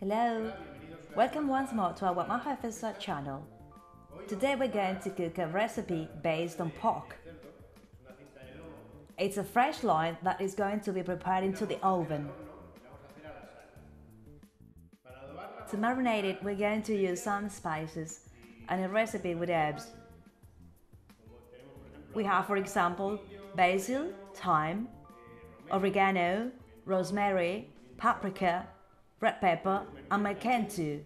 Hello! Welcome once more to our Magefesa channel. Today we're going to cook a recipe based on pork. It's a fresh loin that is going to be prepared into the oven. To marinate it, we're going to use some spices and a recipe with herbs. We have, for example, basil, thyme, oregano, rosemary, paprika, red pepper, and merkén too.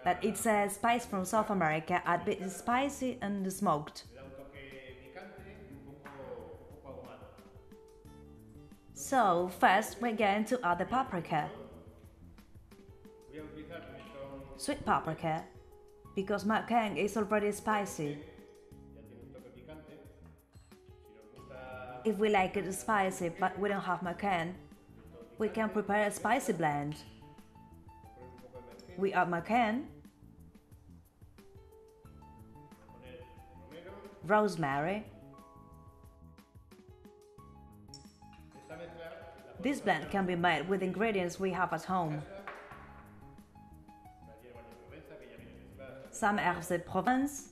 That it's a spice from South America, a bit spicy and smoked. So first we're going to add the paprika. Sweet paprika, because merkén is already spicy. If we like it spicy but we don't have merkén, we can prepare a spicy blend. We add merkén, rosemary. This blend can be made with ingredients we have at home. Some herbs de Provence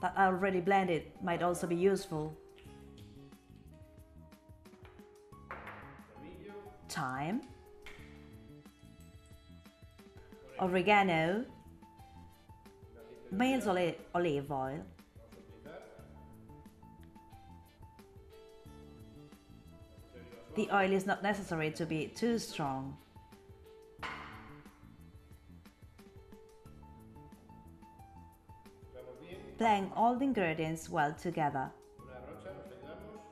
that are already blended might also be useful. Thyme, oregano, mild olive oil, the oil is not necessary to be too strong. Blend all the ingredients well together.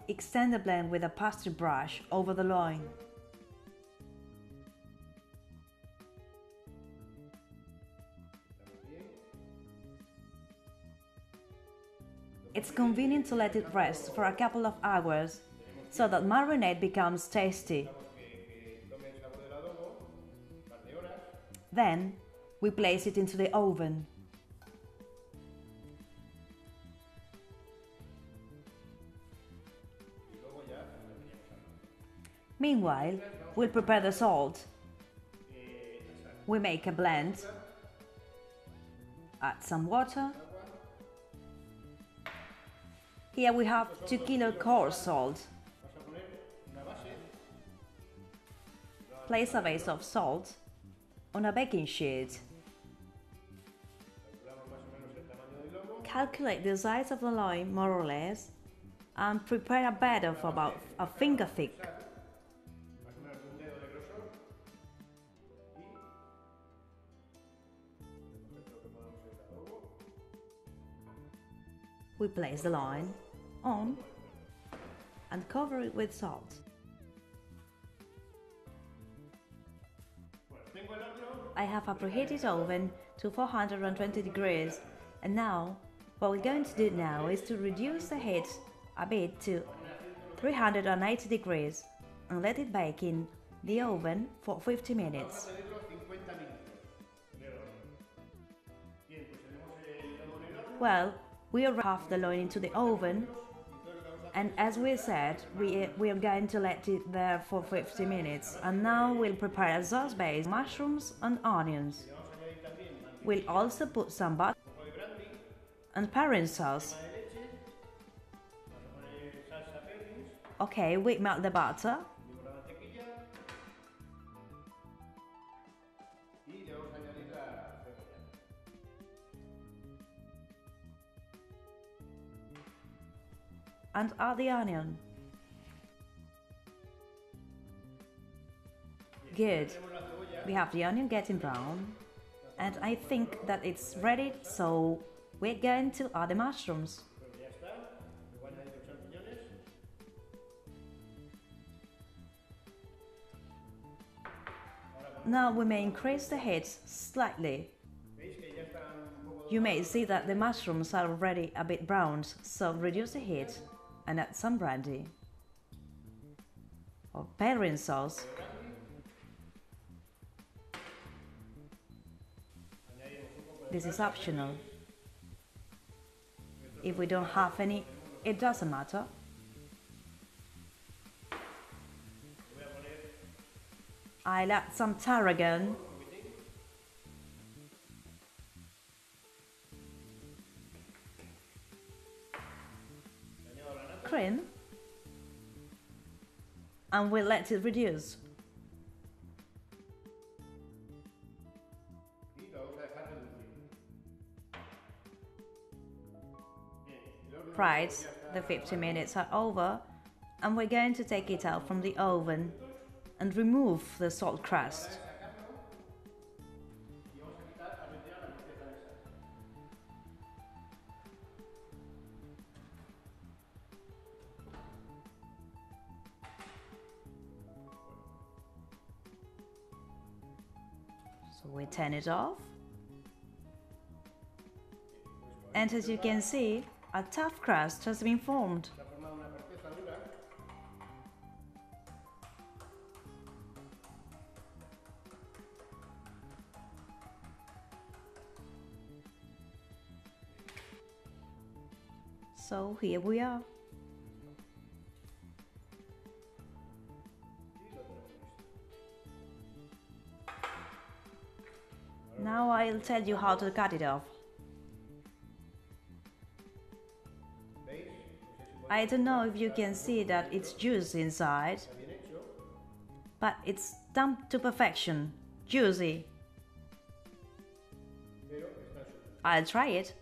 Extend the blend with a pastry brush over the loin. It's convenient to let it rest for a couple of hours so that marinade becomes tasty. Then we place it into the oven. Meanwhile, we'll prepare the salt. We make a blend, add some water. Here we have 2 kg coarse salt. Place a base of salt on a baking sheet. Calculate the size of the loin more or less and prepare a bed of about a finger thick. We place the loin on and cover it with salt. I have a preheated oven to 420 degrees, and now what we're going to do now is to reduce the heat a bit to 380 degrees and let it bake in the oven for 50 minutes. Well, we already have the loin into the oven, and as we said, we are going to let it there for 50 minutes. And now we'll prepare a sauce base, mushrooms and onions. We'll also put some butter and parent sauce. Okay, we melt the butter. And add the onion. Good. We have the onion getting brown, and I think that it's ready, so we're going to add the mushrooms. Now we may increase the heat slightly. You may see that the mushrooms are already a bit browned, so reduce the heat and add some brandy or parent sauce. This is optional. If we don't have any, it doesn't matter. I'll add some tarragon and we'll let it reduce. Right, the 50 minutes are over, and we're going to take it out from the oven and remove the salt crust. So we turn it off, and as you can see, a tough crust has been formed. So here we are. Now I'll tell you how to cut it off. I don't know if you can see that it's juicy inside, but it's done to perfection, juicy. I'll try it.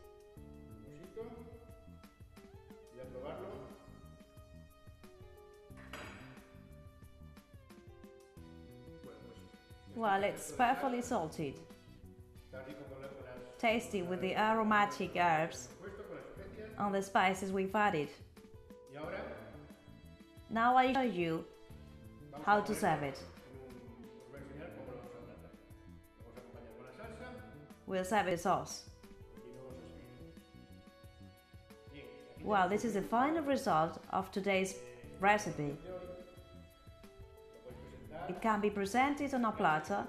Well, it's perfectly salted, tasty with the aromatic herbs and the spices we've added. Now I'll show you how to serve it. We'll serve it with sauce. Well, this is the final result of today's recipe. It can be presented on a platter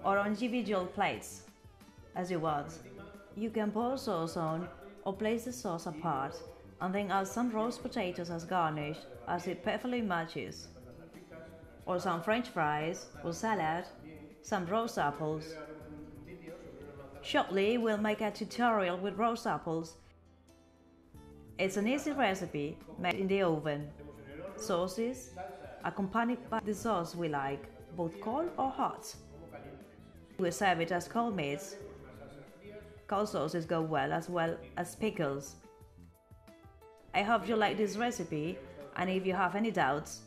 or on individual plates, as you want. You can pour sauce on or place the sauce apart and then add some roast potatoes as garnish, as it perfectly matches, or some French fries or salad, some roast apples. Shortly we'll make a tutorial with roast apples. It's an easy recipe made in the oven. Sauces accompanied by the sauce we like, both cold or hot. We serve it as cold meats. Cold sauces go well as pickles. I hope you like this recipe, and if you have any doubts,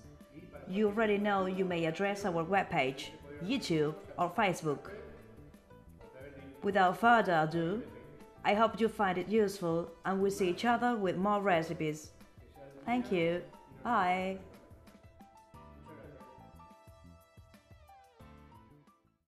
you already know you may address our webpage, YouTube or Facebook. Without further ado, I hope you find it useful and we'll see each other with more recipes. Thank you. Bye.